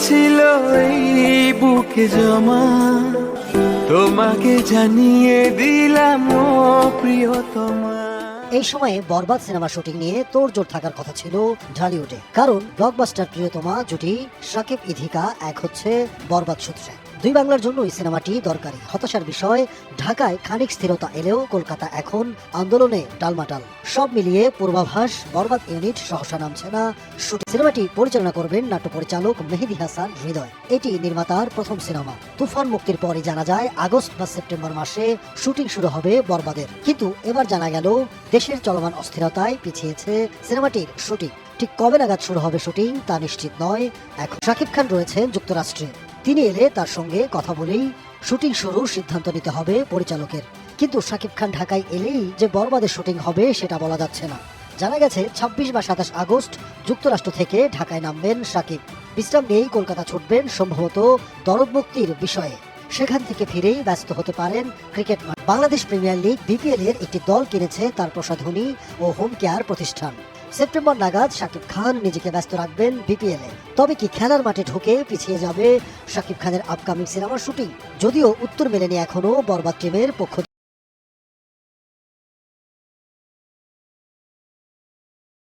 ছিল এই বুকে জমা, তোমাকে জানিয়ে দিলাম ও প্রিয়তমা। এই সময়ে বরবাদ সিনেমা শুটিং নিয়ে তোড়জোড় থাকার কথা ছিল ঢালিউডে, কারণ ব্লকবাস্টার প্রিয়তমা জুটি শাকিব ইধিকা এক হচ্ছে বরবাদ সূত্রে। দুই বাংলার জন্য এই সিনেমাটি দরকারি। হতাশার বিষয়, ঢাকায় খানিক স্থিরতা এলেও কলকাতা এখন আন্দোলনে টালমাটাল। সব মিলিয়ে পূর্বাভাস, বরবাদ ইউনিট সহসা নামছে না শুটিং। সিনেমাটি পরিচালনা করবেন নাট্য পরিচালক মেহেদী হাসান হৃদয়। এটি নির্মাতার প্রথম সিনেমা। তুফান মুক্তির পরে জানা যায় আগস্ট বা সেপ্টেম্বর মাসে শুটিং শুরু হবে বরবাদের, কিন্তু এবার জানা গেল দেশের চলমান অস্থিরতায় পিছিয়েছে সিনেমাটির শুটিং। ঠিক কবে নাগাদ শুরু হবে শুটিং তা নিশ্চিত নয়। এখন শাকিব খান রয়েছেন যুক্তরাষ্ট্রে, তিনি এলে তার সঙ্গে কথা বলেই শুটিং শুরুর সিদ্ধান্ত নিতে হবে পরিচালকের। কিন্তু শাকিব খান ঢাকায় এলেই যে বরবাদের শুটিং হবে সেটা বলা যাচ্ছে না। জানা গেছে ২৬ বা ২৭ আগস্ট যুক্তরাষ্ট্র থেকে ঢাকায় নামবেন শাকিব। বিশ্রাম নিয়েই কলকাতা ছুটবেন সম্ভবত দরদ মুক্তির বিষয়ে। সেখান থেকে ফিরেই ব্যস্ত হতে পারেন ক্রিকেট মাঠ। বাংলাদেশ প্রিমিয়ার লিগ বিপিএল এর একটি দল কিনেছে তার প্রসাধনী ও হোম কেয়ার প্রতিষ্ঠান। সেপ্টেম্বর নাগাদ শাকিব খান নিজেকে ব্যস্ত রাখবেন বিপিএল এ। তবে কি খেলার মাঠে ঢুকে পিছিয়ে যাবে শাকিব খানের আপকামিং সিনেমার শুটিং? যদিও উত্তর মেলেনি এখনো বরবাদ টিমের পক্ষ